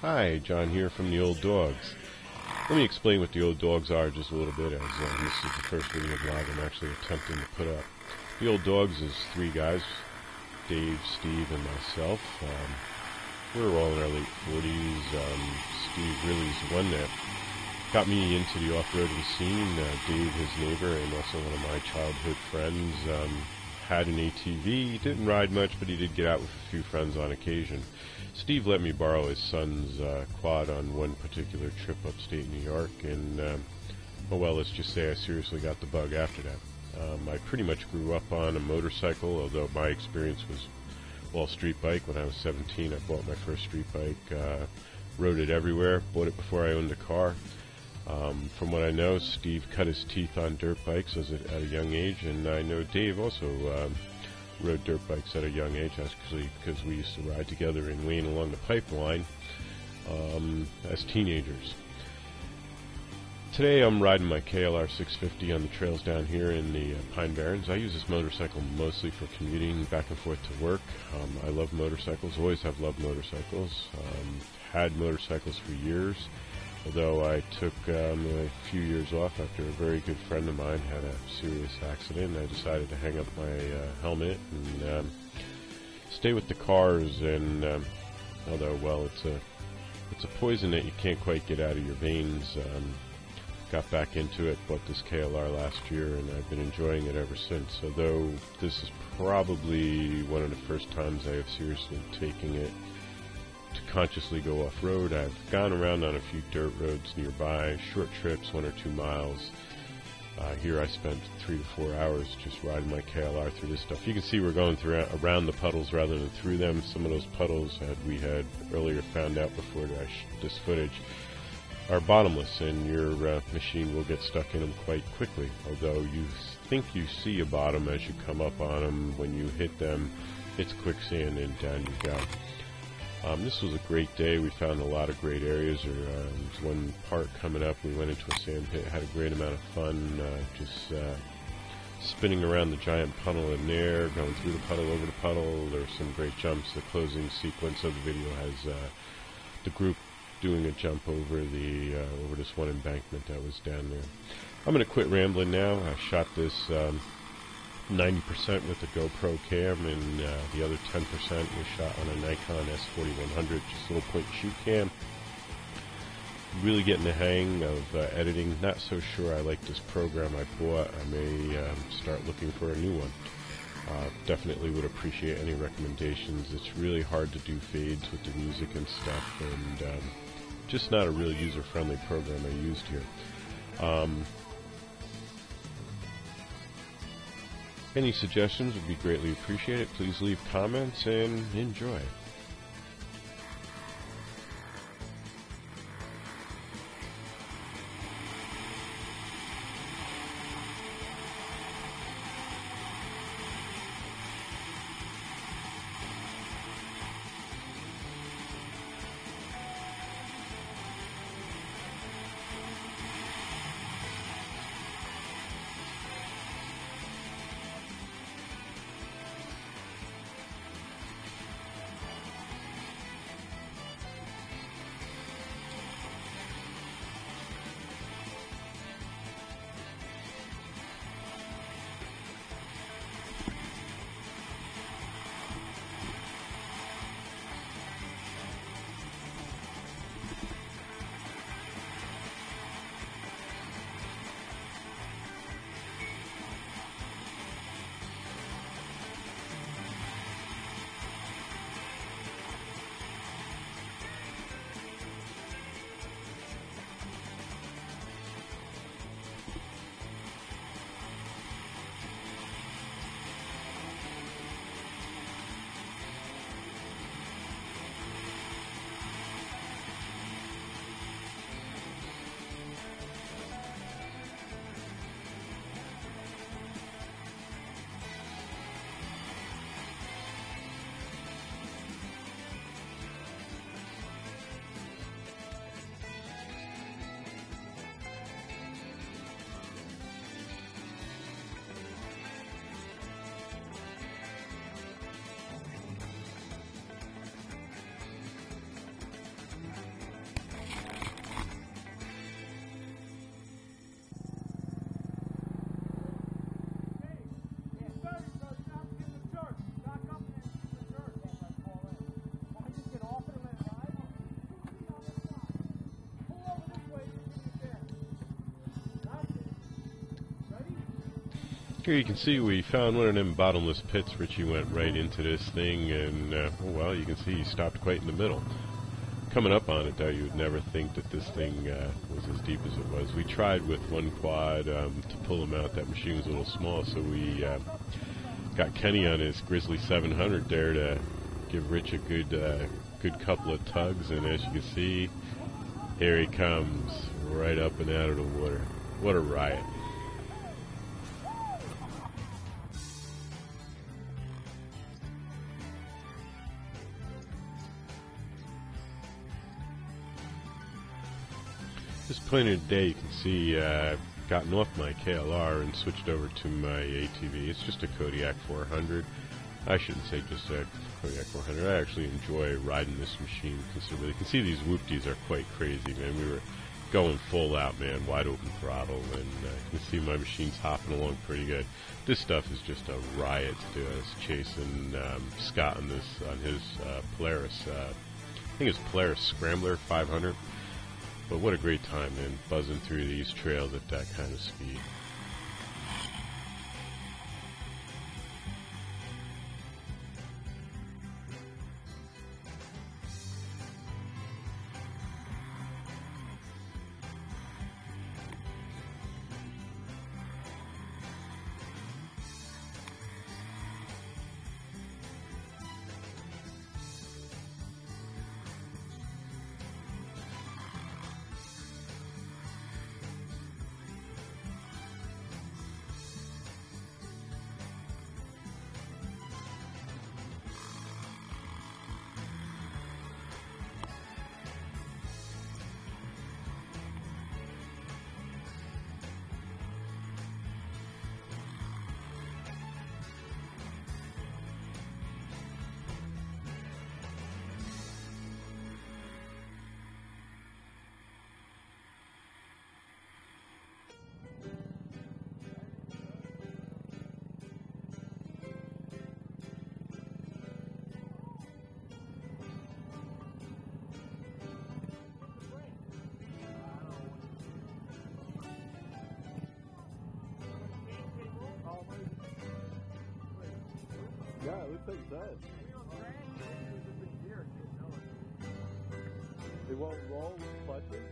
Hi, John here from the Old Dogs. Let me explain what the Old Dogs are just a little bit, as this is the first video blog I'm actually attempting to put up. The Old Dogs is three guys, Dave, Steve, and myself. We're all in our late 40s. Steve really is the one that got me into the off-roading scene. Dave, his neighbor, and also one of my childhood friends, had an ATV. Didn't ride much, but he did get out with a few friends on occasion. Steve let me borrow his son's quad on one particular trip upstate New York, and oh well, let's just say I seriously got the bug after that. I pretty much grew up on a motorcycle, although my experience was all street bike. When I was 17, I bought my first street bike, rode it everywhere, bought it before I owned a car. From what I know, Steve cut his teeth on dirt bikes at a young age, and I know Dave also rode dirt bikes at a young age, actually, because we used to ride together in Wayne along the pipeline as teenagers. Today I'm riding my KLR 650 on the trails down here in the Pine Barrens. I use this motorcycle mostly for commuting back and forth to work. I love motorcycles, always have loved motorcycles. Had motorcycles for years, although I took a few years off after a very good friend of mine had a serious accident. I decided to hang up my helmet and stay with the cars, and although, well, it's a poison that you can't quite get out of your veins. Got back into it, bought this KLR last year, and I've been enjoying it ever since. Although this is probably one of the first times I have seriously taken it to consciously go off-road. I've gone around on a few dirt roads nearby, short trips, 1 or 2 miles. Here I spent 3 to 4 hours just riding my KLR through this stuff. You can see we're going around the puddles rather than through them. Some of those puddles we had earlier found out before this footage are bottomless, and your machine will get stuck in them quite quickly. Although you think you see a bottom as you come up on them, when you hit them, it's quicksand and down you go. This was a great day. We found a lot of great areas. There was one part coming up. We went into a sand pit, had a great amount of fun, just spinning around the giant puddle in there, going through the puddle, over the puddle. There were some great jumps. The closing sequence of the video has the group doing a jump over this one embankment that was down there. I'm going to quit rambling now. I shot this 90% with a GoPro cam, and the other 10% was shot on a Nikon S4100, just a little point and shoot cam. Really getting the hang of editing. Not so sure I like this program I bought. I may start looking for a new one. Definitely would appreciate any recommendations. It's really hard to do fades with the music and stuff, and just not a real user-friendly program I used here. Any suggestions would be greatly appreciated. Please leave comments and enjoy. Here you can see we found one of them bottomless pits. Richie went right into this thing, and oh well, you can see he stopped quite in the middle. Coming up on it though, you would never think that this thing was as deep as it was. We tried with one quad to pull him out. That machine was a little small, so we got Kenny on his Grizzly 700 there to give Rich a good couple of tugs, and as you can see, here he comes right up and out of the water. What a riot. This plane of the day, you can see I've gotten off my KLR and switched over to my ATV. It's just a Kodiak 400. I shouldn't say just a Kodiak 400. I actually enjoy riding this machine considerably. You can see these whoopties are quite crazy, man. We were going full out, man, wide open throttle, and you can see my machine's hopping along pretty good. This stuff is just a riot to do. I was chasing Scott on his Polaris. I think it's Polaris Scrambler 500. But what a great time, man, buzzing through these trails at that kind of speed. Yeah, it looks like that. It won't roll with clutches?